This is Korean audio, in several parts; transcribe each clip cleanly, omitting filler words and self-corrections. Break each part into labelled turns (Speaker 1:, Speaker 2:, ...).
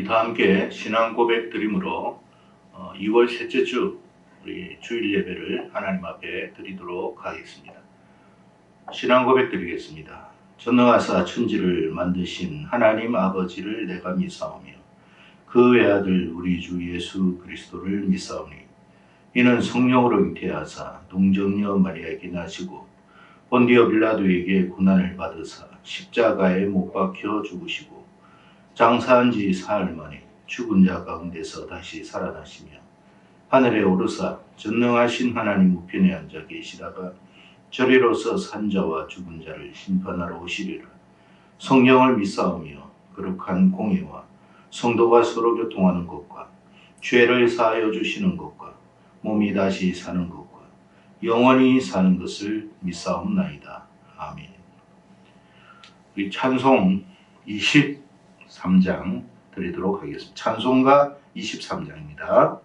Speaker 1: 우리 다 함께 신앙 고백 드림으로 2월 셋째 주 우리 주일 예배를 하나님 앞에 드리도록 하겠습니다. 신앙 고백 드리겠습니다. 전능하사 천지를 만드신 하나님 아버지를 내가 믿사오며 그 외아들 우리 주 예수 그리스도를 믿사오니 이는 성령으로 잉태하사 동정녀 마리아에게 나시고 본디오 빌라도에게 고난을 받으사 십자가에 못 박혀 죽으시고 장사한 지 사흘 만에 죽은 자 가운데서 다시 살아나시며 하늘에 오르사 전능하신 하나님 우편에 앉아 계시다가 저리로서 산자와 죽은 자를 심판하러 오시리라. 성령을 믿사오며 거룩한 공예와 성도가 서로 교통하는 것과 죄를 사하여 주시는 것과 몸이 다시 사는 것과 영원히 사는 것을 믿사옵나이다. 아멘. 우리 찬송 23장 드리도록 하겠습니다. 찬송가 23장입니다.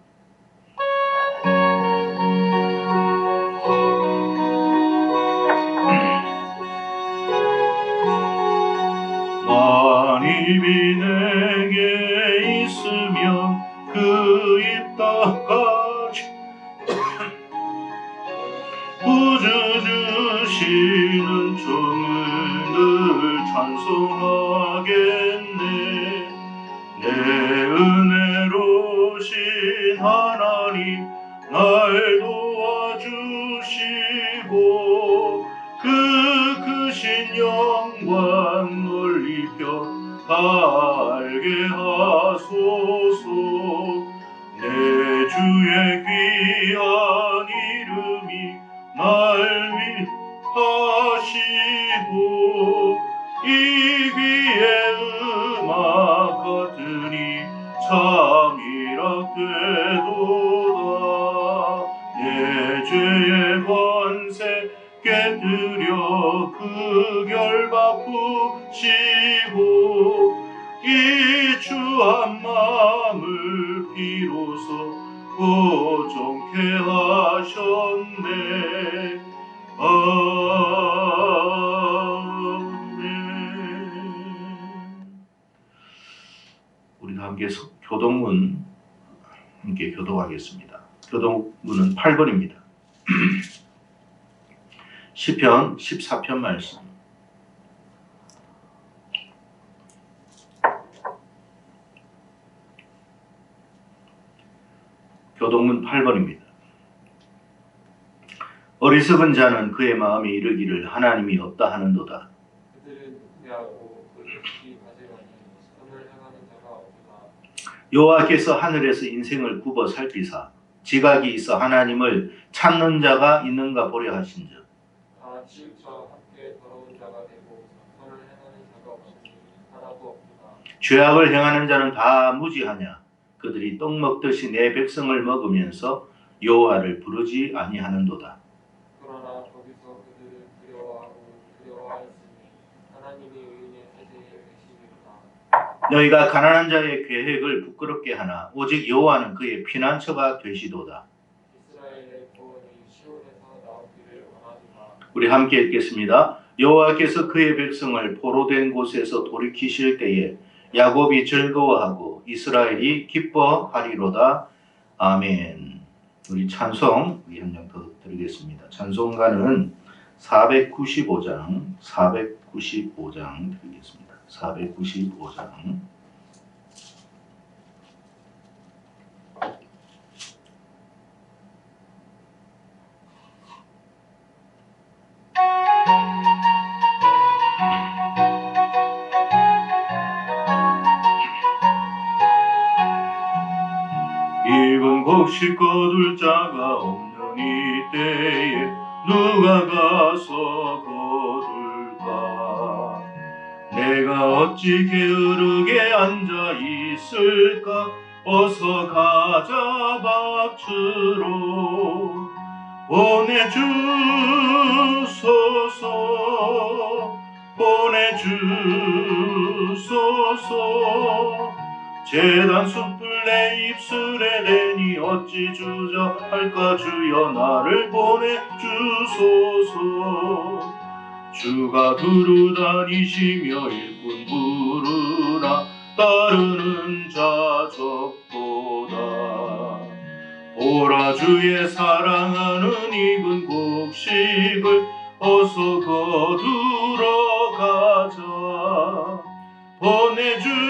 Speaker 1: 만입이 내게 있으면 그 입 닦아지 구주 주시는 종을 늘 찬송하겠네. 내 은혜로신 하나님 날 도와주시고 그 크신 영광 놀리며 알게 하소서. 내 주의 귀한 이름이 날 위하시고 이 귀에 음악 같으니 참이라 되도다. 내 죄의 권세 깨뜨려 그 결 바꾸시고 이 주한 마음을 비로소 고정케 하셨네. 아멘. 우리도 함께 교동문 함께 교독하겠습니다. 교동문은 8번입니다. 시편 14편 말씀. 교동문 8번입니다. 어리석은 자는 그의 마음에 이르기를 하나님이 없다 하는도다.
Speaker 2: 그들은 후회하고 그릇이 가져가니 선을 행하는 자가 없구나.
Speaker 1: 여호와께서 하늘에서 인생을 굽어 살피사 지각이 있어 하나님을 찾는 자가 있는가 보려 하신즉
Speaker 2: 다 치우쳐 함께 더러운 자가 되고 선을 행하는 자가 없으니 하나도 없구나.
Speaker 1: 죄악을 행하는 자는 다 무지하냐. 그들이 떡 먹듯이 내 백성을 먹으면서 여호와를 부르지 아니하는도다.
Speaker 2: 그러나 거기서 그들을 두려워하였으니 하나님이 의인의 세대에 계시니라.
Speaker 1: 너희가 가난한 자의 계획을 부끄럽게 하나 오직 여호와는 그의 피난처가 되시도다.
Speaker 2: 이스라엘의 구원이 시온에서 나오기를 원하노라.
Speaker 1: 우리 함께 읽겠습니다. 여호와께서 그의 백성을 포로된 곳에서 돌이키실 때에 야곱이 즐거워하고 이스라엘이 기뻐하리로다. 아멘. 우리 찬송 우리 한 장 더 드리겠습니다. 찬송가는 495장 드리겠습니다. 495장. 입은 곡식 거둘 자가 없는 이때에 누가 가서 거둘까. 내가 어찌 게으르게 앉아 있을까. 어서 가자 밭으로 보내주소서. 제단 숯불 내 입술에 대니 어찌 주저할까. 주여 나를 보내주소서. 주가 두루 다니시며 일꾼 부르라. 따르는 자적보다 보라 주의 사랑하는 익은 곡식을 어서 거두러 가자. 보내주소서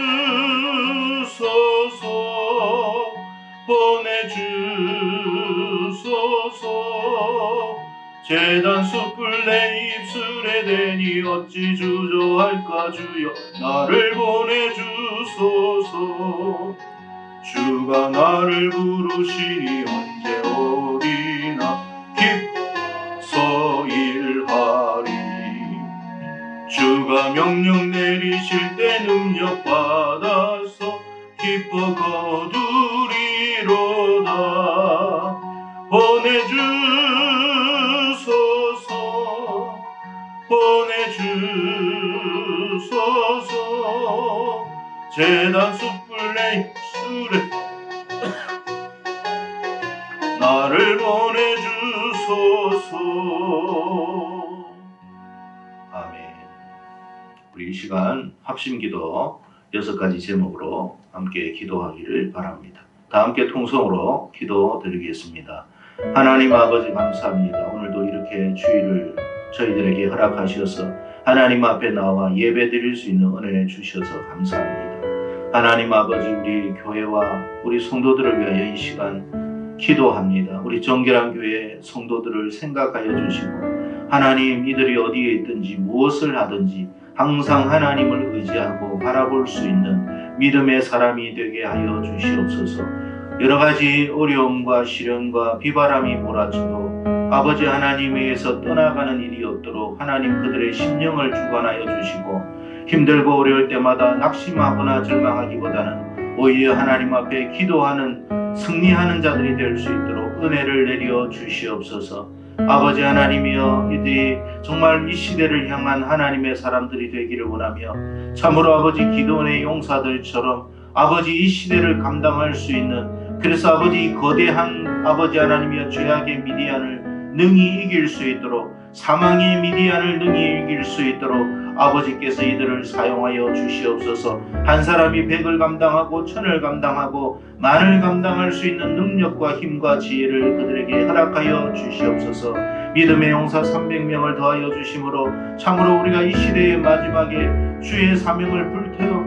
Speaker 1: 제단 숯불 내 입술에 대니 어찌 주저할까. 주여 나를 보내주소서. 주가 나를 부르시니 언제 어디나 기뻐서 일하리. 주가 명령 내리실 때 능력 받아서 기뻐 거두리로다. 보내주소서 제단 숯불 내 입술에 나를 보내주소서. 아멘. 우리 이 시간 합심기도 6가지 제목으로 함께 기도하기를 바랍니다. 다 함께 통성으로 기도드리겠습니다. 하나님 아버지 감사합니다. 오늘도 이렇게 주일을 저희들에게 허락하셔서 하나님 앞에 나와 예배 드릴 수 있는 은혜 주셔서 감사합니다. 하나님 아버지, 우리 교회와 우리 성도들을 위하여 이 시간 기도합니다. 우리 정결한 교회 성도들을 생각하여 주시고 하나님, 이들이 어디에 있든지 무엇을 하든지 항상 하나님을 의지하고 바라볼 수 있는 믿음의 사람이 되게 하여 주시옵소서. 여러 가지 어려움과 시련과 비바람이 몰아쳐도 아버지 하나님에게서 떠나가는 일이 없도록 하나님 그들의 심령을 주관하여 주시고 힘들고 어려울 때마다 낙심하거나 절망하기보다는 오히려 하나님 앞에 기도하는 승리하는 자들이 될 수 있도록 은혜를 내려 주시옵소서. 아버지 하나님이여, 이들이 정말 이 시대를 향한 하나님의 사람들이 되기를 원하며 참으로 아버지 기도원의 용사들처럼 아버지 이 시대를 감당할 수 있는, 그래서 아버지 이 거대한 아버지 하나님이여 죄악의 미디안을 능히 이길 수 있도록, 사망의 미디안을 능히 이길 수 있도록 아버지께서 이들을 사용하여 주시옵소서. 한 사람이 100을 감당하고 1000을 감당하고 10,000을 감당할 수 있는 능력과 힘과 지혜를 그들에게 허락하여 주시옵소서. 믿음의 용사 300명을 더하여 주심으로 참으로 우리가 이 시대의 마지막에 주의 사명을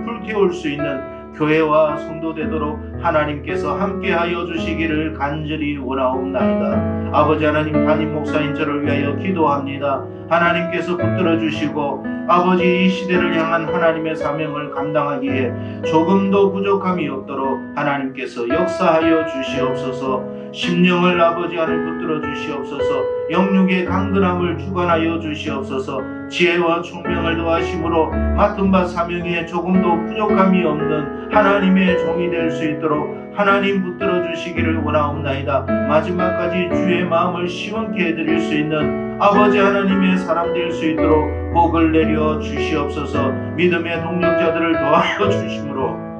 Speaker 1: 불태울 수 있는 교회와 성도 되도록 하나님께서 함께하여 주시기를 간절히 원하옵나이다. 아버지 하나님, 담임 목사인 저를 위하여 기도합니다. 하나님께서 붙들어 주시고 아버지 이 시대를 향한 하나님의 사명을 감당하기에 조금도 부족함이 없도록 하나님께서 역사하여 주시옵소서. 심령을 아버지 하나님 붙들어 주시옵소서. 영육의 강건함을 주관하여 주시옵소서. 지혜와 총명을 더하심으로 맡은 바 사명에 조금도 부족함이 없는 하나님의 종이 될 수 있도록 하나님 붙들어 주시기를 원하옵나이다. 마지막까지 주의 마음을 시원케 해드릴 수 있는 아버지 하나님의 사람 될 수 있도록 복을 내려 주시옵소서. 믿음의 동력자들을 도와줘 주심으로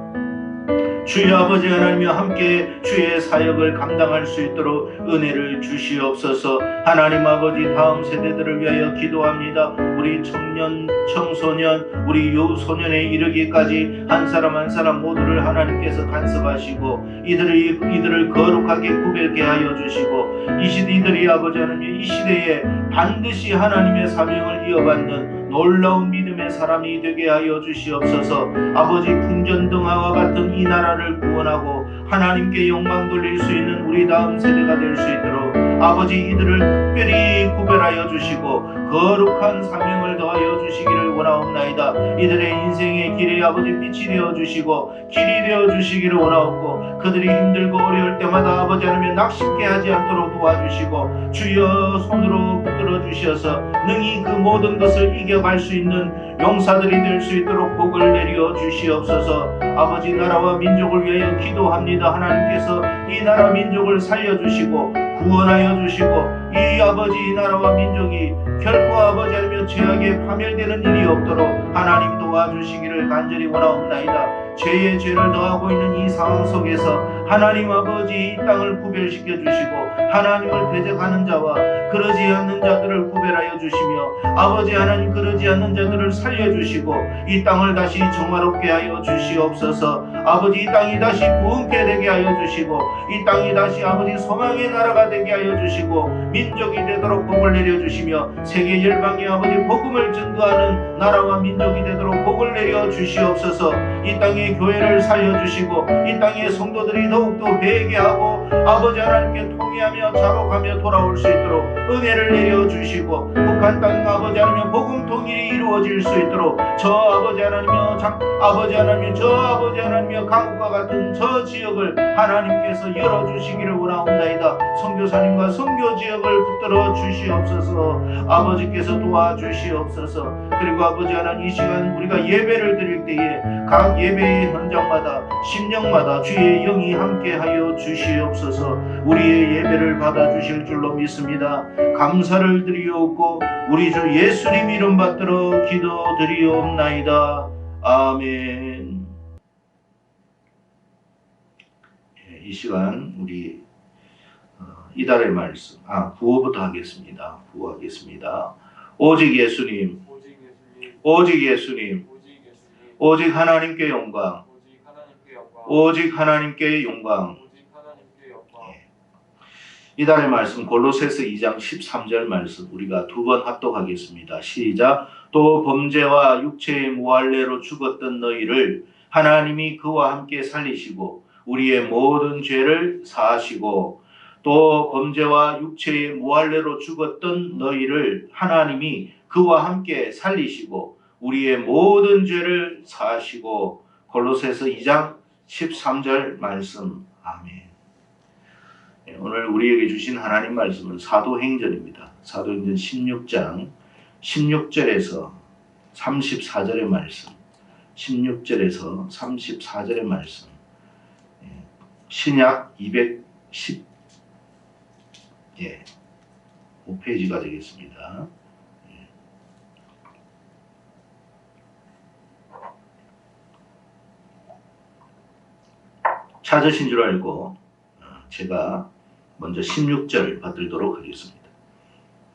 Speaker 1: 주의 아버지 하나님과 함께 주의 사역을 감당할 수 있도록 은혜를 주시옵소서. 하나님 아버지, 다음 세대들을 위하여 기도합니다. 우리 청년, 청소년, 우리 유소년에 이르기까지 한 사람 한 사람 모두를 하나님께서 간섭하시고 이들을 거룩하게 구별케 하여 주시고 이들이 아버지 하나님 이 시대에 반드시 하나님의 사명을 이어받는 놀라운 믿음의 사람이 되게 하여 주시옵소서. 아버지, 풍전등화와 같은 이 나라를 구원하고 하나님께 영광 돌릴 수 있는 우리 다음 세대가 될 수 있도록 아버지 이들을 특별히 구별하여 주시고 거룩한 사명을 더하여 주시기를 원하옵나이다. 이들의 인생의 길에 아버지 빛이 되어 주시고 길이 되어 주시기를 원하옵고 그들이 힘들고 어려울 때마다 아버지 하나님 낙심케 하지 않도록 도와주시고 주여 손으로 붙들어 주셔서 능히 그 모든 것을 이겨갈 수 있는 용사들이 될 수 있도록 복을 내려 주시옵소서. 아버지, 나라와 민족을 위하여 기도합니다. 하나님께서 이 나라 민족을 살려주시고 구원하여 주시고 이 아버지 이 나라와 민족이 결코 아버지 하나님 죄악에 파멸되는 일이 없도록 하나님 도와주시기를 간절히 원하옵나이다. 죄에 죄를 더하고 있는 이 상황 속에서 하나님 아버지 이 땅을 구별시켜 주시고 하나님을 대적하는 자와 그러지 않는 자들을 구별하여 주시며 아버지 하나님 그러지 않는 자들을 살려주시고 이 땅을 다시 정화롭게 하여 주시옵소서. 아버지 이 땅이 다시 부흥케 되게 하여 주시고 이 땅이 다시 아버지 소망의 나라가 되게 하여 주시고 민족이 되도록 복을 내려주시며 세계 열방에 아버지 복음을 증거하는 나라와 민족이 되도록 복을 내려 주시옵소서. 이 땅의 교회를 살려주시고 이 땅의 성도들이 더욱더 회개하고 아버지 하나님께 통회하며 자복하며 돌아올 수 있도록 은혜를 내려주시고 북한 땅 아버지 하나님 복음 통일이 이루어질 수 있도록 저 아버지 하나님이여 아버지 하나님 저 아버지 하나님이여 강국과 같은 저 지역을 하나님께서 열어주시기를 원하옵나이다. 선교사님과 선교 지역을 붙들어 주시옵소서. 아버지께서 도와주시옵소서. 그리고 아버지 하나님 이 시간 우리가 예배를 드릴 때에 각 예배의 현장마다 심령마다 주의 영이 함께하여 주시옵소서. 우리의 예배를 받아주실 줄로 믿습니다. 감사를 드리옵고 우리 주 예수님 이름 받들어 기도드리옵나이다. 아멘. 이 시간 우리 이달의 말씀 구호부터 하겠습니다. 구호하겠습니다. 오직 예수님, 오직 예수님, 오직 하나님께 영광, 오직 하나님께 영광. 이달의 말씀 골로새서 2장 13절 말씀 우리가 두 번 합독하겠습니다. 시작. 또 범죄와 육체의 무할례로 죽었던 너희를 하나님이 그와 함께 살리시고 우리의 모든 죄를 사하시고 또 범죄와 육체의 무할례로 죽었던 너희를 하나님이 그와 함께 살리시고 우리의 모든 죄를 사하시고 골로새서 2장 13절 말씀. 아멘. 오늘 우리에게 주신 하나님 말씀은 사도행전입니다. 사도행전 16장 16절에서 34절의 말씀, 16절에서 34절의 말씀, 신약 210 5페이지가 되겠습니다. 찾으신 줄 알고 제가 먼저 16절 받들도록 하겠습니다.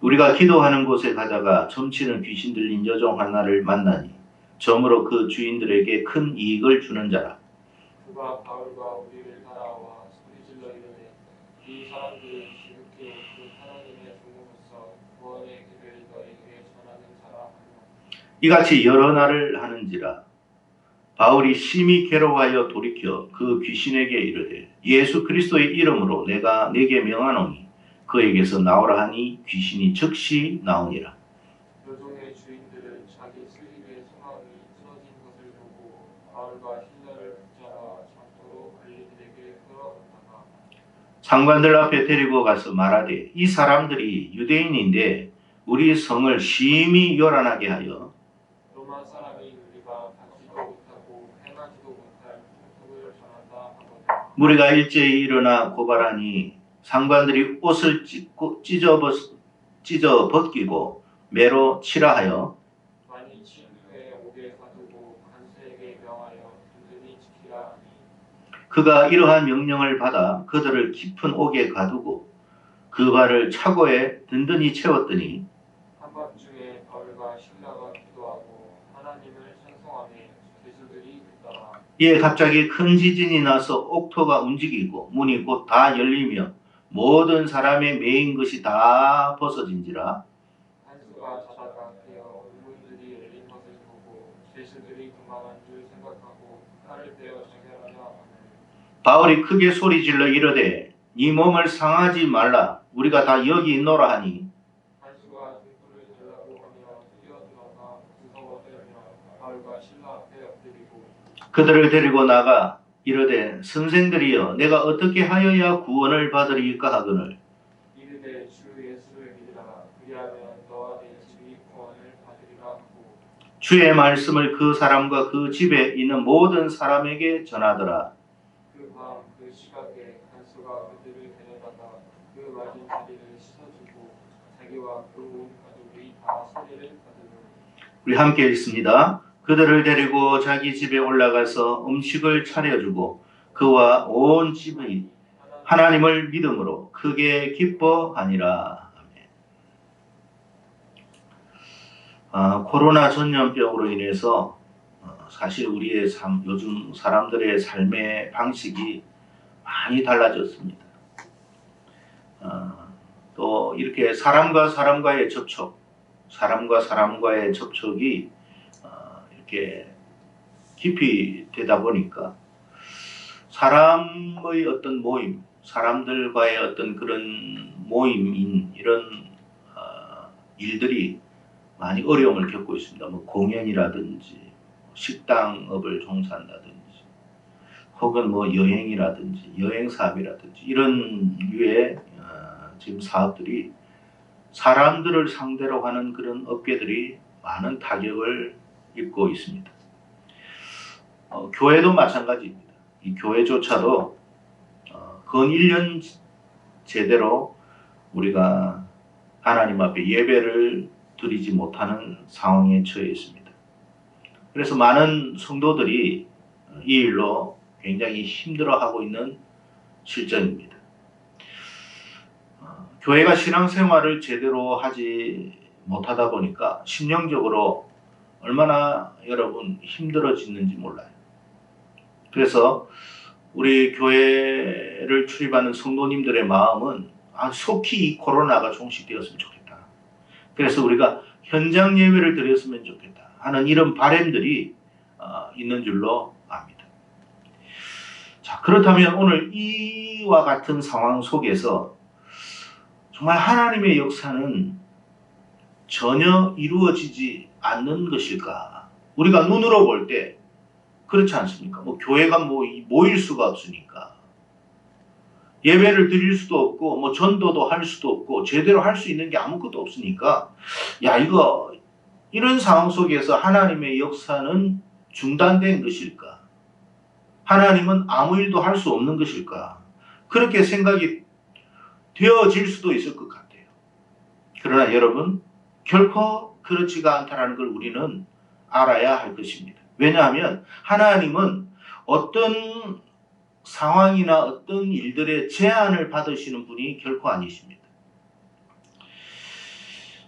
Speaker 1: 우리가 기도하는 곳에 가다가 점치는 귀신 들린 여종 하나를 만나니 점으로 그 주인들에게 큰 이익을 주는 자라.
Speaker 2: 그가 바울과 우리를 따라와 소리질러 이르되 이 사람들은 지극히 그 하나님의 종으로서 구원의 길을 너희에게 전하는 자라 하며
Speaker 1: 이같이 여러 날을 하는지라. 바울이 심히 괴로워하여 돌이켜 그 귀신에게 이르되 예수 그리스도의 이름으로 내가 네게 명하노니 그에게서 나오라 하니 귀신이 즉시 나오니라.
Speaker 2: 여종의 주인들은 자기 슬립의 소망이 쓰러진 것을 보고 바울과 신라를 붙잡아 장소로 관리들에게 끌어갔다가
Speaker 1: 상관들 앞에 데리고 가서 말하되 이 사람들이 유대인인데 우리 성을 심히 요란하게 하여
Speaker 2: 로마 사람이 우리가 받지도 못하고 행하지도 못할 풍속을 전한다 하거든.
Speaker 1: 무리가 일제히 일어나 고발하니 상관들이 옷을 찢어 벗기고 매로 치라하여
Speaker 2: 만일 친구에 옥에 가두고 간수에게 명하여 든든히 지키라 하니
Speaker 1: 그가 이러한 명령을 받아 그들을 깊은 옥에 가두고 그 발을 차고에 든든히 채웠더니
Speaker 2: 한밤중에 바울과 신라가 기도하고 하나님을 찬송하며 죄수들이 듣더라.
Speaker 1: 이에 갑자기 큰 지진이 나서 옥토가 움직이고 문이 곧 다 열리며 모든 사람의 매인 것이 다 벗어진지라.
Speaker 2: 한수가 자다가 깨어 문들이 열린 것을 보고 죄수들이 그만한 줄 생각하고 칼을 떼어 정결하려 하거늘
Speaker 1: 바울이 크게 소리질러 이르되 네 몸을 상하지 말라 우리가 다 여기 있노라 하니
Speaker 2: 한수가 등불을 달라고 하며 뛰어들어가 무서워 떨며 바울과 신라 앞에 엎드리고
Speaker 1: 그들을 데리고 나가 이르되 선생들이여 내가 어떻게 하여야 구원을 받으리까 하거늘
Speaker 2: 이르되 주 예수를 믿으라 그리하면 너와 내 집이 구원을 받으리라 하고
Speaker 1: 주의 말씀을 그 사람과 그 집에 있는 모든 사람에게 전하더라.
Speaker 2: 그 밤 그 시각에 간수가 그들을 데려다가 그 맞은 자리를 씻어주고 자기와 그 온 가족이 다 세례를 받으며
Speaker 1: 우리 함께 읽습니다. 그들을 데리고 자기 집에 올라가서 음식을 차려주고 그와 온 집이 하나님을 믿음으로 크게 기뻐하니라. 코로나 전염병으로 인해서 사실 우리의 삶, 요즘 사람들의 삶의 방식이 많이 달라졌습니다. 또 이렇게 사람과 사람과의 접촉이 이렇게 깊이 되다 보니까 사람의 어떤 모임, 사람들과의 어떤 그런 모임인 이런 일들이 많이 어려움을 겪고 있습니다. 뭐 공연이라든지 식당업을 종사한다든지 혹은 뭐 여행이라든지 여행 사업이라든지 이런 류의 지금 사업들이 사람들을 상대로 하는 그런 업계들이 많은 타격을 입고 있습니다. 교회도 마찬가지입니다. 이 교회조차도 근 1년 제대로 우리가 하나님 앞에 예배를 드리지 못하는 상황에 처해 있습니다. 그래서 많은 성도들이 이 일로 굉장히 힘들어하고 있는 실정입니다. 교회가 신앙생활을 제대로 하지 못하다 보니까 심령적으로 얼마나 여러분 힘들어지는지 몰라요. 그래서 우리 교회를 출입하는 성도님들의 마음은 속히 이 코로나가 종식되었으면 좋겠다. 그래서 우리가 현장 예배를 드렸으면 좋겠다 하는 이런 바람들이 있는 줄로 압니다. 자, 그렇다면 오늘 이와 같은 상황 속에서 정말 하나님의 역사는 전혀 이루어지지 않는 것일까? 우리가 눈으로 볼 때 그렇지 않습니까? 뭐 교회가 모일 수가 없으니까 예배를 드릴 수도 없고 뭐 전도도 할 수도 없고 제대로 할 수 있는 게 아무것도 없으니까 이런 상황 속에서 하나님의 역사는 중단된 것일까? 하나님은 아무 일도 할 수 없는 것일까? 그렇게 생각이 되어질 수도 있을 것 같아요. 그러나 여러분 결코 그렇지가 않다는 걸 우리는 알아야 할 것입니다. 왜냐하면 하나님은 어떤 상황이나 어떤 일들의 제한을 받으시는 분이 결코 아니십니다.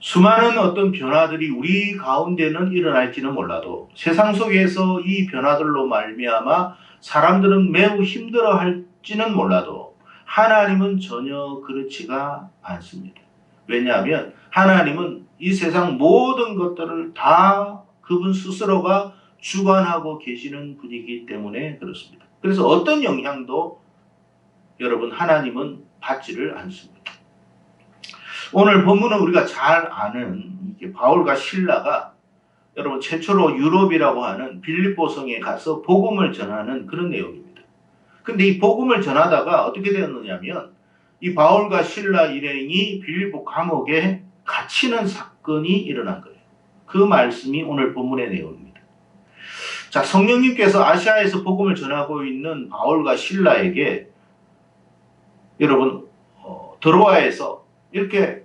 Speaker 1: 수많은 어떤 변화들이 우리 가운데는 일어날지는 몰라도 세상 속에서 이 변화들로 말미암아 사람들은 매우 힘들어할지는 몰라도 하나님은 전혀 그렇지가 않습니다. 왜냐하면 하나님은 이 세상 모든 것들을 다 그분 스스로가 주관하고 계시는 분이기 때문에 그렇습니다. 그래서 어떤 영향도 여러분 하나님은 받지를 않습니다. 오늘 본문은 우리가 잘 아는 바울과 실라가 여러분 최초로 유럽이라고 하는 빌립보성에 가서 복음을 전하는 그런 내용입니다. 근데 이 복음을 전하다가 어떻게 되었느냐면 이 바울과 실라 일행이 빌립보 감옥에 갇히는 사건이 일어난 거예요. 그 말씀이 오늘 본문의 내용입니다. 자, 성령님께서 아시아에서 복음을 전하고 있는 바울과 실라에게 여러분 드로아에서 이렇게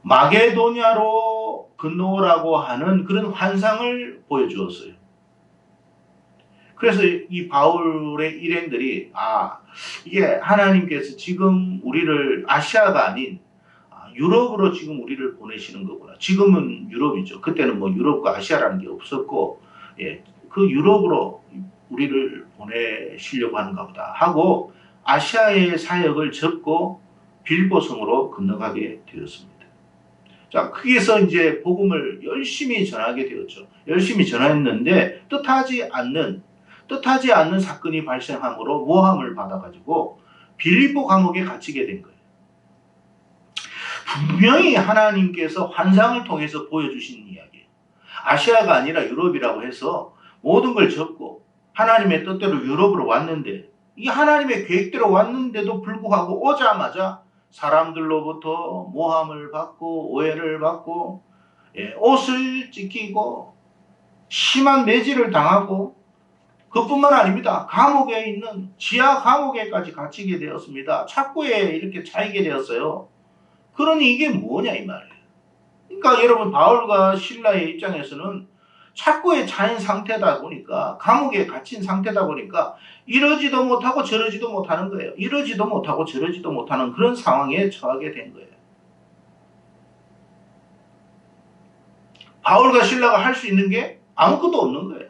Speaker 1: 마게도냐로 건너오라고 하는 그런 환상을 보여주었어요. 그래서 이 바울의 일행들이 이게 하나님께서 지금 우리를 아시아가 아닌 유럽으로 지금 우리를 보내시는 거구나. 지금은 유럽이죠. 그때는 뭐 유럽과 아시아라는 게 없었고 그 유럽으로 우리를 보내시려고 하는가 보다 하고 아시아의 사역을 접고 빌립보성으로 건너가게 되었습니다. 자, 거기에서 이제 복음을 열심히 전하게 되었죠. 열심히 전했는데 뜻하지 않는 사건이 발생함으로 모함을 받아가지고 빌립보 감옥에 갇히게 된 거예요. 분명히 하나님께서 환상을 통해서 보여주신 이야기예요. 아시아가 아니라 유럽이라고 해서 모든 걸 접고 하나님의 뜻대로 유럽으로 왔는데 이 하나님의 계획대로 왔는데도 불구하고 오자마자 사람들로부터 모함을 받고 오해를 받고 옷을 찢기고 심한 매질을 당하고 그뿐만 아닙니다. 감옥에 있는 지하 감옥에까지 갇히게 되었습니다. 착고에 이렇게 차이게 되었어요. 그러니 이게 뭐냐 이 말이에요. 그러니까 여러분 바울과 실라의 입장에서는 착고에 차인 상태다 보니까, 감옥에 갇힌 상태다 보니까 이러지도 못하고 저러지도 못하는 거예요. 이러지도 못하고 저러지도 못하는 그런 상황에 처하게 된 거예요. 바울과 실라가 할 수 있는 게 아무것도 없는 거예요.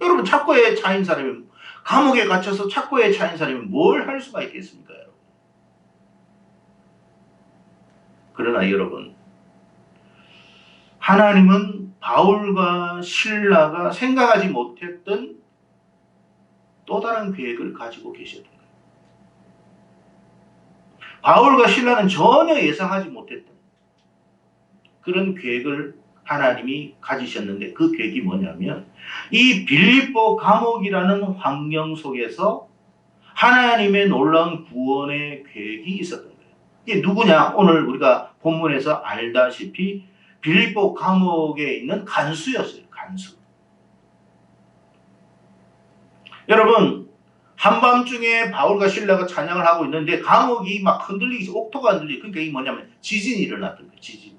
Speaker 1: 여러분, 착고에 차인 사람이, 감옥에 갇혀서 착고에 차인 사람이 뭘 할 수가 있겠습니까, 여러분? 그러나 여러분, 하나님은 바울과 실라가 생각하지 못했던 또 다른 계획을 가지고 계셨던 거예요. 바울과 실라는 전혀 예상하지 못했던 그런 계획을 하나님이 가지셨는데, 그 계획이 뭐냐면 이 빌립보 감옥이라는 환경 속에서 하나님의 놀라운 구원의 계획이 있었던 거예요. 이게 누구냐? 오늘 우리가 본문에서 알다시피 빌립보 감옥에 있는 간수였어요. 간수. 여러분, 한밤중에 바울과 실라가 찬양을 하고 있는데 감옥이 막 흔들리기, 옥토가 흔들리기. 그러니까 이게 뭐냐면 지진이 일어났던 거예요. 지진.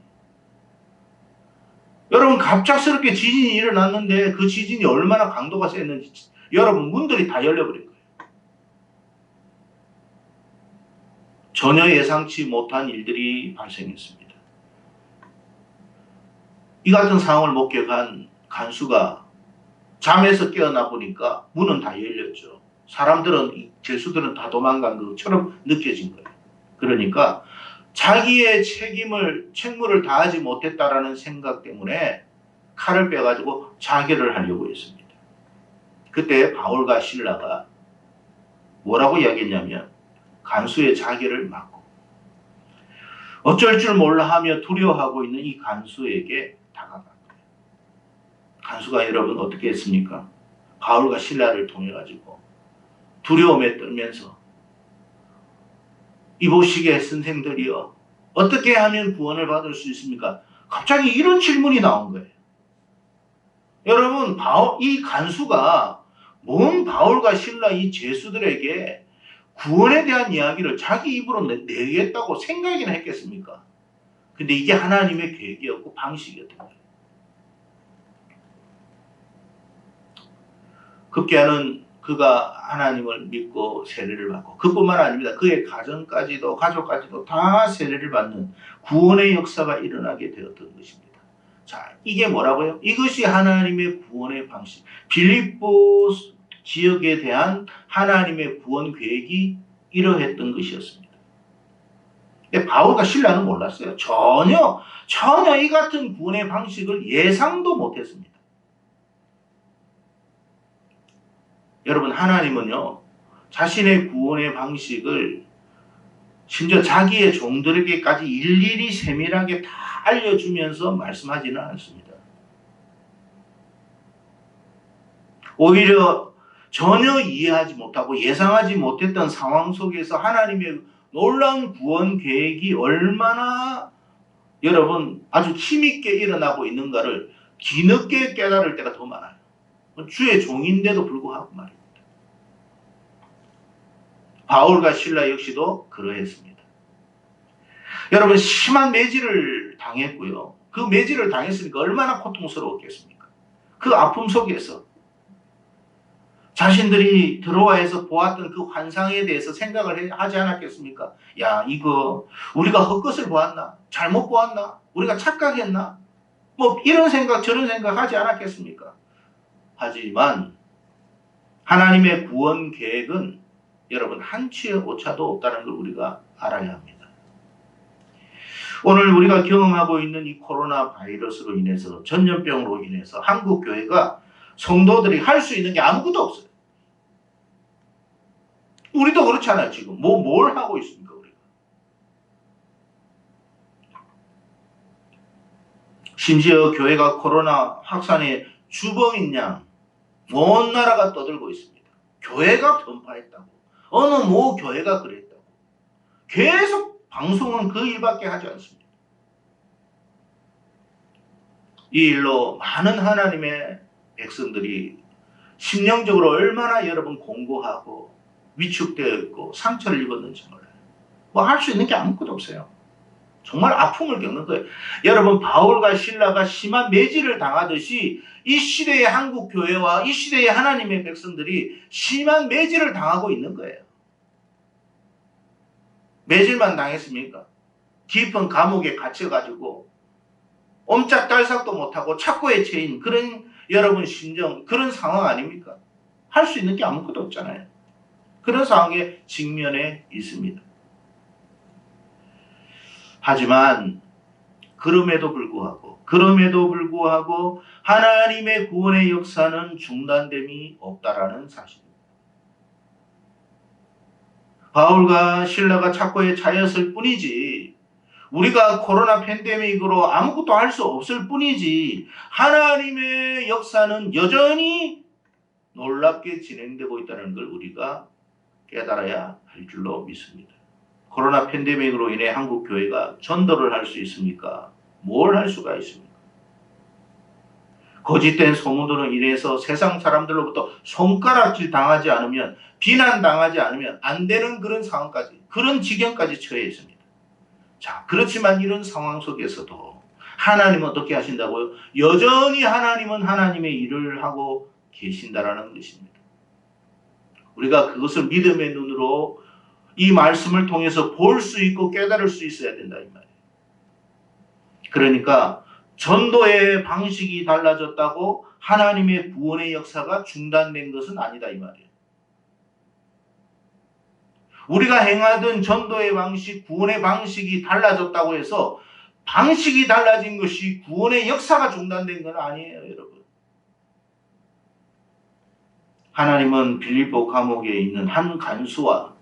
Speaker 1: 여러분, 갑작스럽게 지진이 일어났는데 그 지진이 얼마나 강도가 셌는지 여러분, 문들이 다 열려버린 거예요. 전혀 예상치 못한 일들이 발생했습니다. 이 같은 상황을 목격한 간수가 잠에서 깨어나 보니까 문은 다 열렸죠. 사람들은, 죄수들은 다 도망간 것처럼 느껴진 거예요. 그러니까 자기의 책무를 다하지 못했다라는 생각 때문에 칼을 빼가지고 자결을 하려고 했습니다. 그때 바울과 실라가 뭐라고 이야기했냐면 간수의 자결을 막고, 어쩔 줄 몰라 하며 두려워하고 있는 이 간수에게 다가간 거예요. 간수가 여러분 어떻게 했습니까? 바울과 실라를 통해 가지고 두려움에 떨면서, 이보시게 선생들이여, 어떻게 하면 구원을 받을 수 있습니까? 갑자기 이런 질문이 나온 거예요. 여러분, 이 간수가 뭔 바울과 실라 이 죄수들에게 구원에 대한 이야기를 자기 입으로 내겠다고 생각이나 했겠습니까? 근데 이게 하나님의 계획이었고 방식이었던 거예요. 급기야는 그가 하나님을 믿고 세례를 받고, 그뿐만 아닙니다. 그의 가족까지도 다 세례를 받는 구원의 역사가 일어나게 되었던 것입니다. 자, 이게 뭐라고요? 이것이 하나님의 구원의 방식, 빌립보 지역에 대한 하나님의 구원 계획이 이러했던 것이었습니다. 근데 바울과 실라는 몰랐어요. 전혀 이 같은 구원의 방식을 예상도 못했습니다. 여러분, 하나님은요, 자신의 구원의 방식을 심지어 자기의 종들에게까지 일일이 세밀하게 다 알려주면서 말씀하지는 않습니다. 오히려 전혀 이해하지 못하고 예상하지 못했던 상황 속에서 하나님의 놀라운 구원 계획이 얼마나 여러분 아주 힘있게 일어나고 있는가를 뒤늦게 깨달을 때가 더 많아요. 주의 종인데도 불구하고 말입니다. 바울과 실라 역시도 그러했습니다. 여러분, 심한 매질을 당했고요. 그 매질을 당했으니까 얼마나 고통스러웠겠습니까? 그 아픔 속에서 자신들이 드로아에서 보았던 그 환상에 대해서 생각을 하지 않았겠습니까? 야, 이거 우리가 헛것을 보았나? 잘못 보았나? 우리가 착각했나? 뭐 이런 생각 저런 생각 하지 않았겠습니까? 하지만 하나님의 구원 계획은 여러분 한치의 오차도 없다는 걸 우리가 알아야 합니다. 오늘 우리가 경험하고 있는 이 코로나 바이러스로 인해서, 전염병으로 인해서 한국 교회가 성도들이 할 수 있는 게 아무것도 없어요. 우리도 그렇잖아요. 지금 뭘 하고 있습니까, 우리가? 심지어 교회가 코로나 확산의 주범인 양 온 나라가 떠들고 있습니다. 교회가 전파했다고, 어느 모 교회가 그랬다고, 계속 방송은 그 일밖에 하지 않습니다. 이 일로 많은 하나님의 백성들이 심령적으로 얼마나 여러분 공고하고 위축되어 있고 상처를 입었는지 몰라요. 뭐 할 수 있는 게 아무것도 없어요. 정말 아픔을 겪는 거예요. 여러분, 바울과 실라가 심한 매질을 당하듯이 이 시대의 한국 교회와 이 시대의 하나님의 백성들이 심한 매질을 당하고 있는 거예요. 매질만 당했습니까? 깊은 감옥에 갇혀가지고 옴짝달싹도 못하고 착고에 처인 그런 여러분 심정, 그런 상황 아닙니까? 할 수 있는 게 아무것도 없잖아요. 그런 상황에 직면해 있습니다. 하지만 그럼에도 불구하고 하나님의 구원의 역사는 중단됨이 없다라는 사실입니다. 바울과 실라가 착고에 차였을 뿐이지, 우리가 코로나 팬데믹으로 아무것도 할 수 없을 뿐이지, 하나님의 역사는 여전히 놀랍게 진행되고 있다는 걸 우리가 깨달아야 할 줄로 믿습니다. 코로나 팬데믹으로 인해 한국 교회가 전도를 할 수 있습니까? 뭘 할 수가 있습니까? 거짓된 소문으로 인해서 세상 사람들로부터 손가락질 당하지 않으면, 비난당하지 않으면 안 되는 그런 상황까지, 그런 지경까지 처해 있습니다. 자, 그렇지만 이런 상황 속에서도 하나님은 어떻게 하신다고요? 여전히 하나님은 하나님의 일을 하고 계신다라는 것입니다. 우리가 그것을 믿음의 눈으로 이 말씀을 통해서 볼 수 있고 깨달을 수 있어야 된다 이 말이에요. 그러니까 전도의 방식이 달라졌다고 하나님의 구원의 역사가 중단된 것은 아니다 이 말이에요. 우리가 행하던 전도의 방식, 구원의 방식이 달라졌다고 해서 방식이 달라진 것이 구원의 역사가 중단된 건 아니에요, 여러분. 하나님은 빌립보 감옥에 있는 한 간수와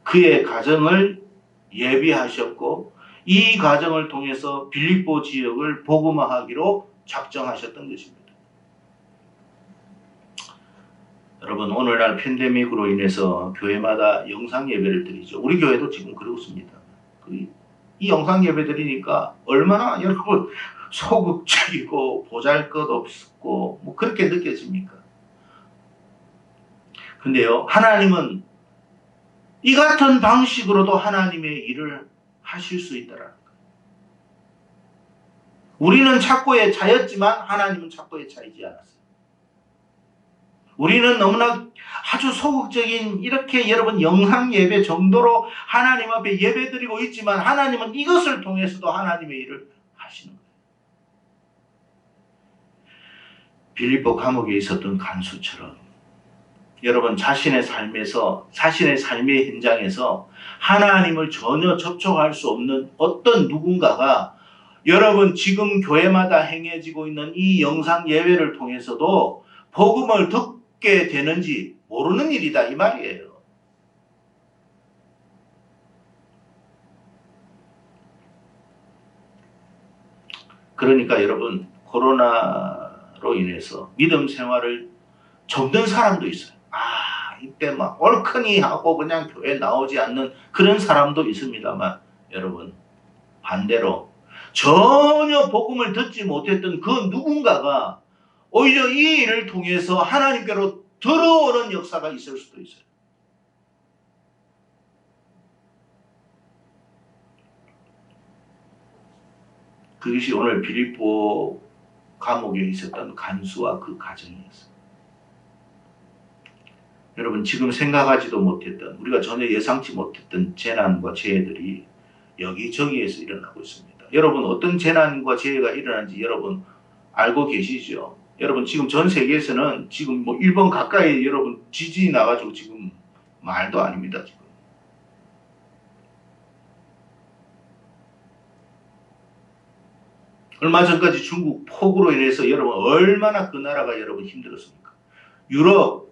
Speaker 1: 그의 가정을 예비하셨고 이 가정을 통해서 빌립보 지역을 복음화하기로 작정하셨던 것입니다. 여러분, 오늘날 팬데믹으로 인해서 교회마다 영상 예배를 드리죠. 우리 교회도 지금 그러고 있습니다. 이 영상 예배 드리니까 얼마나 여러분 소극적이고 보잘것없고 뭐 그렇게 느껴집니까? 근데요, 하나님은 이 같은 방식으로도 하나님의 일을 하실 수 있다라는 거예요. 우리는 착고에 차였지만 하나님은 착고에 차이지 않았어요. 우리는 너무나 아주 소극적인 이렇게 여러분 영상 예배 정도로 하나님 앞에 예배 드리고 있지만 하나님은 이것을 통해서도 하나님의 일을 하시는 거예요. 빌립보 감옥에 있었던 간수처럼 여러분 자신의 삶에서, 자신의 삶의 현장에서 하나님을 전혀 접촉할 수 없는 어떤 누군가가 여러분 지금 교회마다 행해지고 있는 이 영상 예배를 통해서도 복음을 듣게 되는지 모르는 일이다 이 말이에요. 그러니까 여러분 코로나로 인해서 믿음 생활을 접는 사람도 있어요. 이때 막 얼큰이 하고 그냥 교회 나오지 않는 그런 사람도 있습니다만 여러분 반대로 전혀 복음을 듣지 못했던 그 누군가가 오히려 이 일을 통해서 하나님께로 들어오는 역사가 있을 수도 있어요. 그것이 오늘 빌립보 감옥에 있었던 간수와 그 가정이었어요. 여러분 지금 생각하지도 못했던, 우리가 전혀 예상치 못했던 재난과 재해들이 여기저기에서 일어나고 있습니다. 여러분 어떤 재난과 재해가 일어나는지 여러분 알고 계시죠? 여러분 지금 전 세계에서는 지금 뭐 일본 가까이 여러분 지진이 나가지고 지금 말도 아닙니다. 지금. 얼마 전까지 중국 폭우로 인해서 여러분 얼마나 그 나라가 여러분 힘들었습니까? 유럽,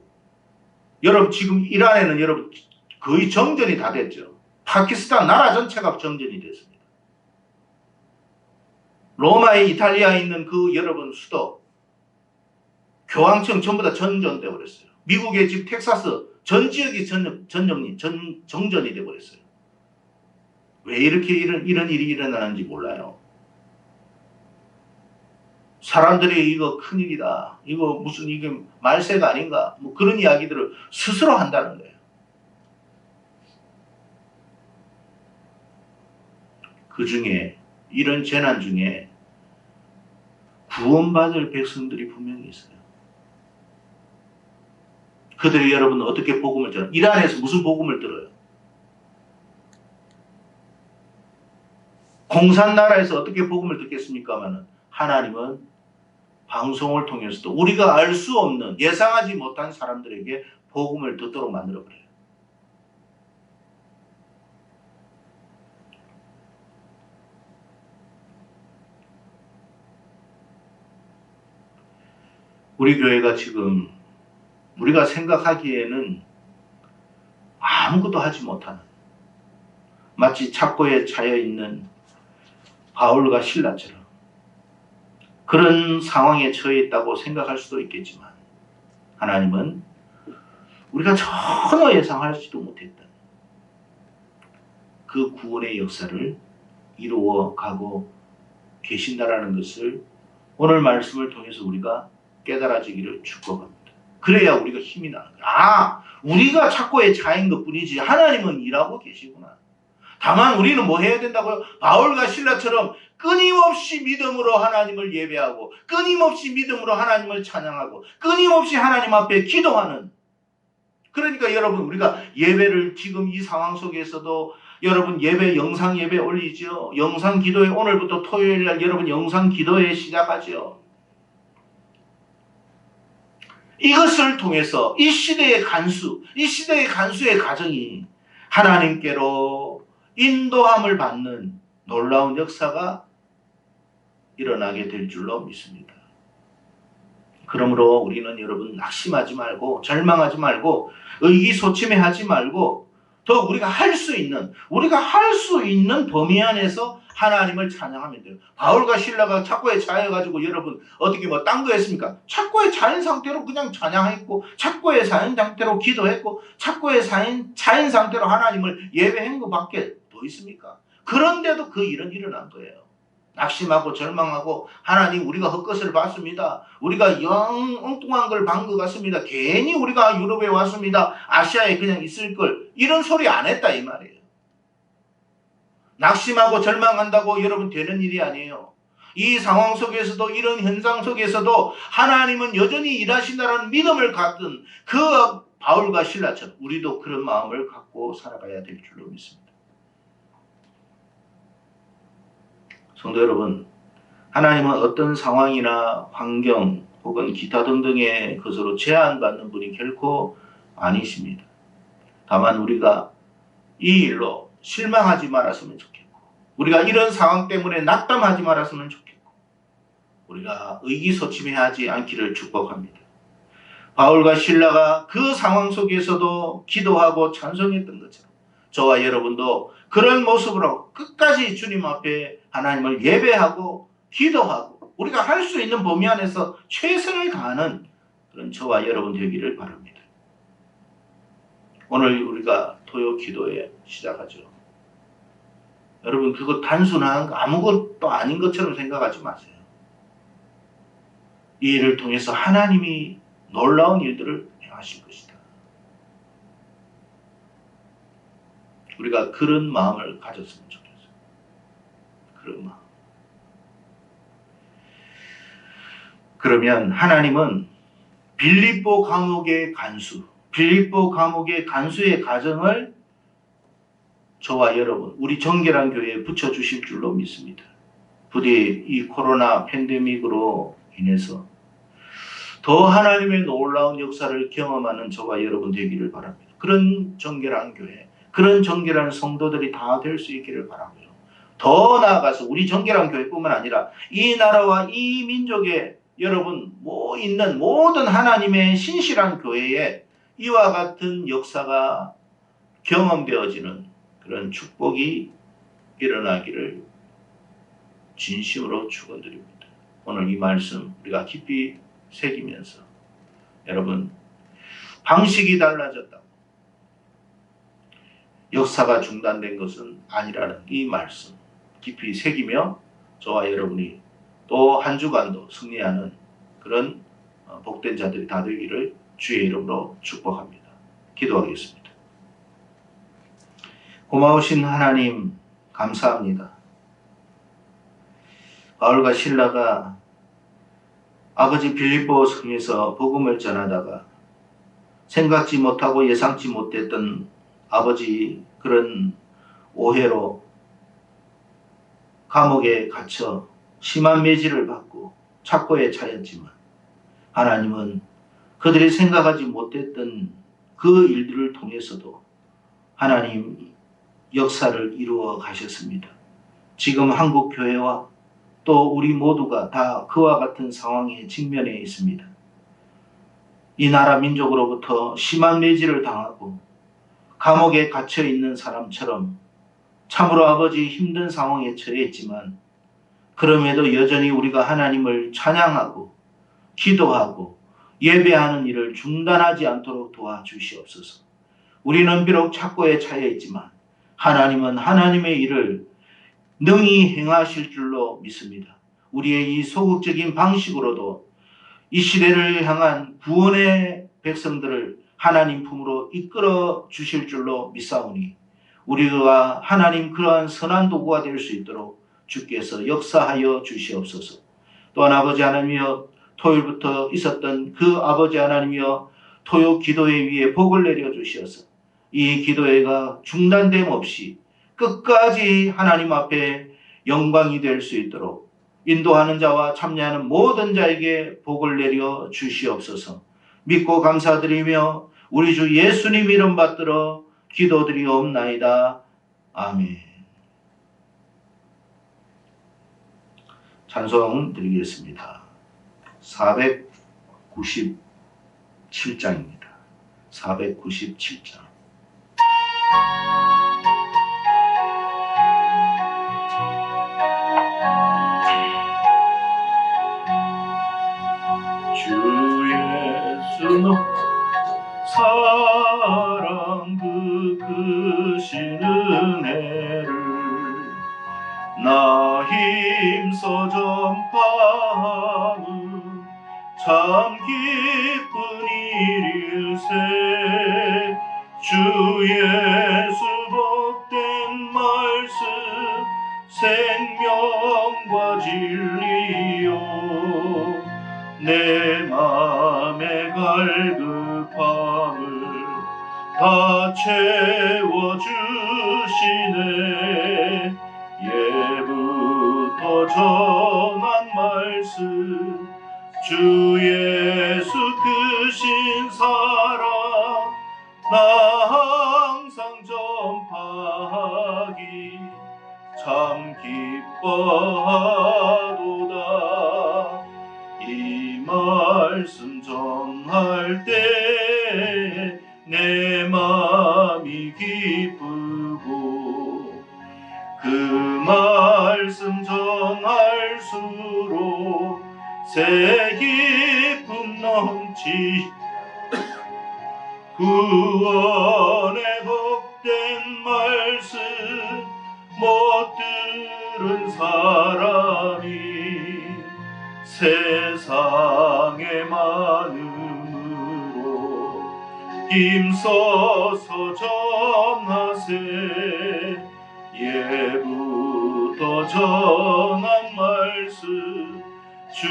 Speaker 1: 여러분 지금 이란에는 여러분 거의 정전이 다 됐죠. 파키스탄 나라 전체가 정전이 됐습니다. 로마에 이탈리아에 있는 그 여러분 수도 교황청 전부 다 전전돼 버렸어요. 미국의 지금 텍사스 전 지역이 정전이 돼 버렸어요. 왜 이렇게 이런 일이 일어나는지 몰라요. 사람들이 이거 큰일이다, 이거 무슨 이게 말세가 아닌가, 뭐 그런 이야기들을 스스로 한다는 거예요. 그 중에 이런 재난 중에 구원받을 백성들이 분명히 있어요. 그들이 여러분 어떻게 복음을 들어요? 이란에서 무슨 복음을 들어요? 공산나라에서 어떻게 복음을 듣겠습니까마는 하나님은 방송을 통해서도 우리가 알 수 없는 예상하지 못한 사람들에게 복음을 듣도록 만들어버려요. 우리 교회가 지금 우리가 생각하기에는 아무것도 하지 못하는 마치 착고에 차여있는 바울과 실라처럼 그런 상황에 처해 있다고 생각할 수도 있겠지만 하나님은 우리가 전혀 예상하지도 못했던 그 구원의 역사를 이루어 가고 계신다라는 것을 오늘 말씀을 통해서 우리가 깨달아지기를 축복합니다. 그래야 우리가 힘이 나는 거야. 아, 우리가 착고에 차인 것뿐이지 하나님은 일하고 계시구나. 다만 우리는 뭐 해야 된다고요? 바울과 실라처럼 끊임없이 믿음으로 하나님을 예배하고 끊임없이 믿음으로 하나님을 찬양하고 끊임없이 하나님 앞에 기도하는, 그러니까 여러분 우리가 예배를 지금 이 상황 속에서도 여러분 예배 영상 예배 올리죠. 영상 기도회 오늘부터 토요일 날 여러분 영상 기도회 시작하죠. 이것을 통해서 이 시대의 간수의 가정이 하나님께로 인도함을 받는 놀라운 역사가 일어나게 될 줄로 믿습니다. 그러므로 우리는 여러분 낙심하지 말고 절망하지 말고 의기소침해하지 말고 더 우리가 할 수 있는 범위 안에서 하나님을 찬양하면 돼요. 바울과 실라가 착고에 차여가지고 여러분 어떻게 뭐 딴 거 했습니까? 착고에 차인 상태로 그냥 찬양했고 착고에 차인 상태로 기도했고 착고에 차인 상태로 하나님을 예배한 것밖에 더 있습니까? 그런데도 그 일은 일어난 거예요. 낙심하고 절망하고 하나님 우리가 헛것을 봤습니다. 우리가 영 엉뚱한 걸 본 것 같습니다. 괜히 우리가 유럽에 왔습니다. 아시아에 그냥 있을 걸, 이런 소리 안 했다 이 말이에요. 낙심하고 절망한다고 여러분 되는 일이 아니에요. 이 상황 속에서도 이런 현상 속에서도 하나님은 여전히 일하신다는 믿음을 갖던 그 바울과 실라처럼 우리도 그런 마음을 갖고 살아가야 될 줄로 믿습니다. 성도 여러분, 하나님은 어떤 상황이나 환경 혹은 기타 등등의 것으로 제한받는 분이 결코 아니십니다. 다만 우리가 이 일로 실망하지 말았으면 좋겠고 우리가 이런 상황 때문에 낙담하지 말았으면 좋겠고 우리가 의기소침해하지 않기를 축복합니다. 바울과 실라가 그 상황 속에서도 기도하고 찬송했던 것처럼 저와 여러분도 그런 모습으로 끝까지 주님 앞에 하나님을 예배하고 기도하고 우리가 할 수 있는 범위 안에서 최선을 다하는 그런 저와 여러분 되기를 바랍니다. 오늘 우리가 토요 기도회 시작하죠. 여러분 그거 단순한 아무것도 아닌 것처럼 생각하지 마세요. 이 일을 통해서 하나님이 놀라운 일들을 행하실 것이다. 우리가 그런 마음을 가졌으면 좋겠어요. 그런 마음. 그러면 하나님은 빌립보 감옥의 간수의 가정을 저와 여러분, 우리 정결한 교회에 붙여주실 줄로 믿습니다. 부디 이 코로나 팬데믹으로 인해서 더 하나님의 놀라운 역사를 경험하는 저와 여러분 되기를 바랍니다. 그런 정결한 교회, 그런 정결한 성도들이 다 될 수 있기를 바라고요. 더 나아가서 우리 정결한 교회뿐만 아니라 이 나라와 이 민족에 여러분 있는 모든 하나님의 신실한 교회에 이와 같은 역사가 경험되어지는 그런 축복이 일어나기를 진심으로 축원드립니다. 오늘 이 말씀 우리가 깊이 새기면서 여러분 방식이 달라졌다고 역사가 중단된 것은 아니라는 이 말씀 깊이 새기며 저와 여러분이 또 한 주간도 승리하는 그런 복된 자들이 다 되기를 주의 이름으로 축복합니다. 기도하겠습니다. 고마우신 하나님 감사합니다. 바울과 실라가 아버지 빌립보 성에서 복음을 전하다가 생각지 못하고 예상치 못했던 아버지 그런 오해로 감옥에 갇혀 심한 매질을 받고 착고에 차였지만 하나님은 그들이 생각하지 못했던 그 일들을 통해서도 하나님 역사를 이루어 가셨습니다. 지금 한국 교회와 또 우리 모두가 다 그와 같은 상황에 직면해 있습니다. 이 나라 민족으로부터 심한 매질을 당하고 감옥에 갇혀 있는 사람처럼 참으로 아버지 힘든 상황에 처했지만 그럼에도 여전히 우리가 하나님을 찬양하고 기도하고 예배하는 일을 중단하지 않도록 도와주시옵소서. 우리는 비록 착고에 차여 있지만 하나님은 하나님의 일을 능히 행하실 줄로 믿습니다. 우리의 이 소극적인 방식으로도 이 시대를 향한 구원의 백성들을 하나님 품으로 이끌어 주실 줄로 믿사오니 우리가 하나님 그러한 선한 도구가 될 수 있도록 주께서 역사하여 주시옵소서. 또한 아버지 하나님이여 토요일부터 있었던 그 아버지 하나님이여 토요 기도회 위에 복을 내려 주시어서 이 기도회가 중단됨 없이 끝까지 하나님 앞에 영광이 될 수 있도록 인도하는 자와 참여하는 모든 자에게 복을 내려 주시옵소서. 믿고 감사드리며 우리 주 예수님 이름 받들어 기도드리옵나이다. 아멘. 찬송 드리겠습니다. 497장입니다. 497장. 주 예수는 사랑 그 크신 은혜를 나 힘써 전파하는 참 기쁜 일일세. 주 예수 복된 말씀 생명과 진리요 내 맘의 갈급함을 다 채워주시네. 예부터 전한 말씀 주 예수 크신 사랑 나 항상 전파하기 참 기뻐하도다. 이 말씀 전할 때 내 마음이 기쁘고 그 말씀 전할수록 새 기쁨 넘치 구원의 복된 말씀 못 들은 사람이 세상의 많음으로 힘써서 전하세. 예부터 전한 말씀 주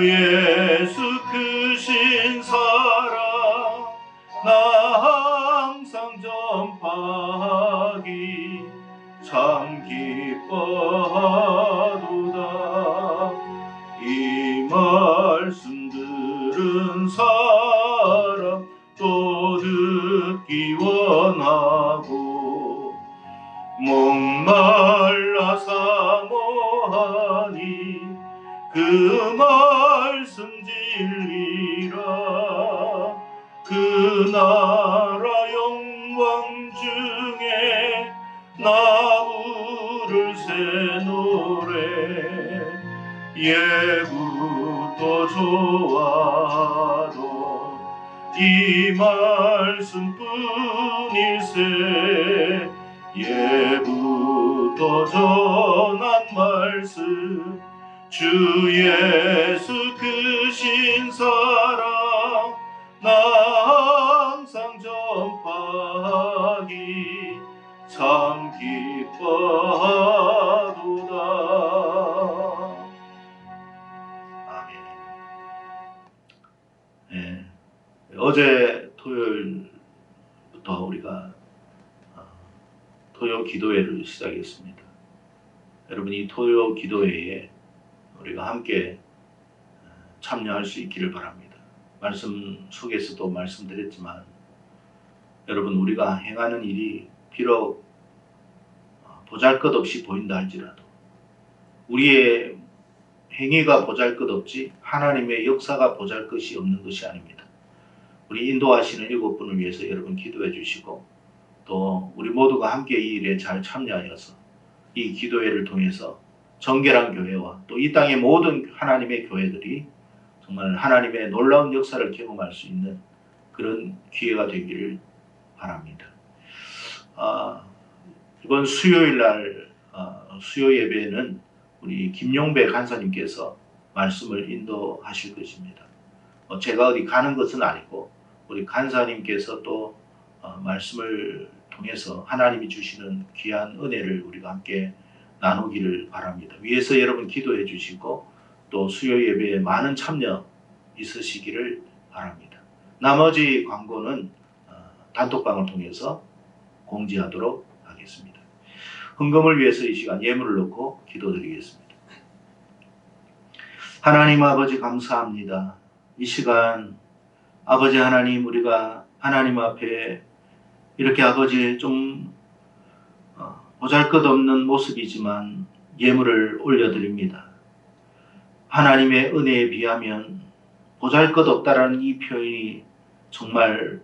Speaker 1: 예수 크신 사랑 나 항상 전파하기 참 기뻐하도다. 이 말씀 들은 사람 또 듣기 원하고 목말라 사모하니 그 말씀 진리라. 그 나라 영광 중에 나 부를 새 노래 예부터 좋아도 이 말씀뿐일세. 예부터 전한 말씀 주 예수 크신 사랑 나 항상 전파하기 참 기뻐하도다. 어제 토요일부터 우리가 토요 기도회를 시작했습니다. 여러분, 이 토요 기도회에 우리가 함께 참여할 수 있기를 바랍니다. 말씀 속에서도 말씀드렸지만 여러분, 우리가 행하는 일이 비록 보잘것없이 보인다 할지라도 우리의 행위가 보잘것없지 하나님의 역사가 보잘것이 없는 것이 아닙니다. 우리 인도하시는 7분을 위해서 여러분 기도해 주시고 또 우리 모두가 함께 이 일에 잘 참여하여서 이 기도회를 통해서 정결한 교회와 또 이 땅의 모든 하나님의 교회들이 정말 하나님의 놀라운 역사를 경험할 수 있는 그런 기회가 되기를 바랍니다. 이번 수요일 날 수요 예배는 우리 김용배 간사님께서 말씀을 인도하실 것입니다. 제가 어디 가는 것은 아니고 우리 간사님께서 또 말씀을 통해서 하나님이 주시는 귀한 은혜를 우리가 함께 나누기를 바랍니다. 위에서 여러분 기도해 주시고 또 수요 예배에 많은 참여 있으시기를 바랍니다. 나머지 광고는 단톡방을 통해서 공지하도록 하겠습니다. 헌금을 위해서 이 시간 예물을 놓고 기도드리겠습니다. 하나님 아버지 감사합니다. 이 시간 아버지 하나님, 우리가 하나님 앞에 이렇게 아버지 좀 보잘것없는 모습이지만 예물을 올려드립니다. 하나님의 은혜에 비하면 보잘것없다라는 이 표현이 정말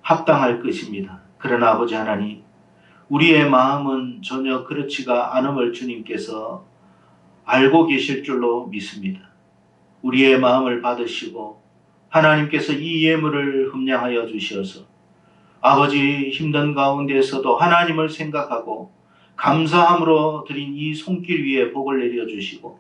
Speaker 1: 합당할 것입니다. 그러나 아버지 하나님, 우리의 마음은 전혀 그렇지가 않음을 주님께서 알고 계실 줄로 믿습니다. 우리의 마음을 받으시고 하나님께서 이 예물을 흠량하여 주시어서 아버지 힘든 가운데에서도 하나님을 생각하고 감사함으로 드린 이 손길 위에 복을 내려주시고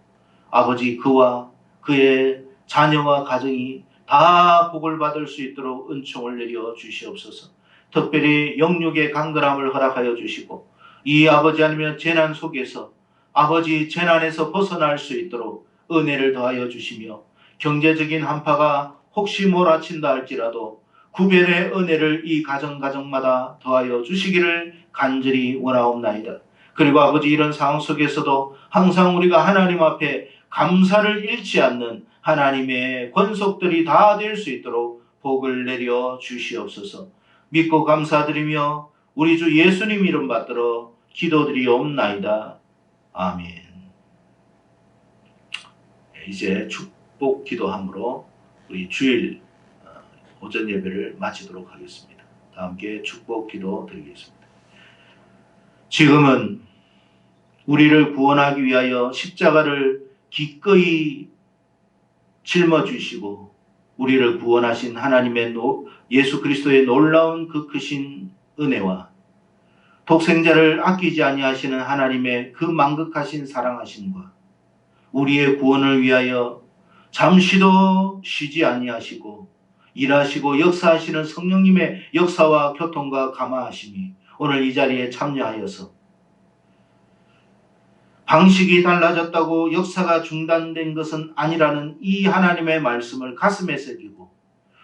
Speaker 1: 아버지 그와 그의 자녀와 가정이 다 복을 받을 수 있도록 은총을 내려 주시옵소서. 특별히 영육의 강건함을 허락하여 주시고 이 아버지 하나님의 재난 속에서 아버지 재난에서 벗어날 수 있도록 은혜를 더하여 주시며 경제적인 한파가 혹시 몰아친다 할지라도 구별의 은혜를 이 가정마다 더하여 주시기를 간절히 원하옵나이다. 그리고 아버지 이런 상황 속에서도 항상 우리가 하나님 앞에 감사를 잃지 않는 하나님의 권속들이 다 될 수 있도록 복을 내려 주시옵소서. 믿고 감사드리며 우리 주 예수님 이름 받들어 기도드리옵나이다. 아멘. 이제 축복 기도함으로 우리 주일 오전 예배를 마치도록 하겠습니다. 다 함께 축복 기도 드리겠습니다. 지금은 우리를 구원하기 위하여 십자가를 기꺼이 짊어지시고 우리를 구원하신 하나님의 예수 그리스도의 놀라운 그 크신 은혜와 독생자를 아끼지 아니하시는 하나님의 그 만극하신 사랑하심과 우리의 구원을 위하여 잠시도 쉬지 아니하시고 일하시고 역사하시는 성령님의 역사와 교통과 감화하심이 오늘 이 자리에 참여하여서 방식이 달라졌다고 역사가 중단된 것은 아니라는 이 하나님의 말씀을 가슴에 새기고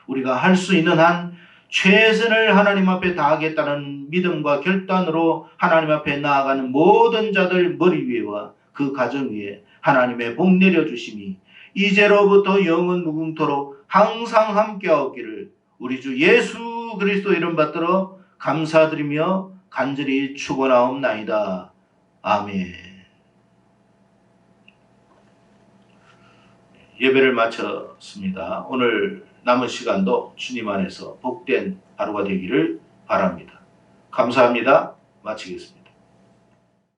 Speaker 1: 우리가 할 수 있는 한 최선을 하나님 앞에 다하겠다는 믿음과 결단으로 하나님 앞에 나아가는 모든 자들 머리 위에와 그 가정 위에 하나님의 복 내려주심이 이제로부터 영원 무궁토록 항상 함께하기를 우리 주 예수 그리스도 이름 받들어 감사드리며 간절히 축원하옵나이다. 아멘. 예배를 마쳤습니다. 오늘 남은 시간도 주님 안에서 복된 하루가 되기를 바랍니다. 감사합니다. 마치겠습니다.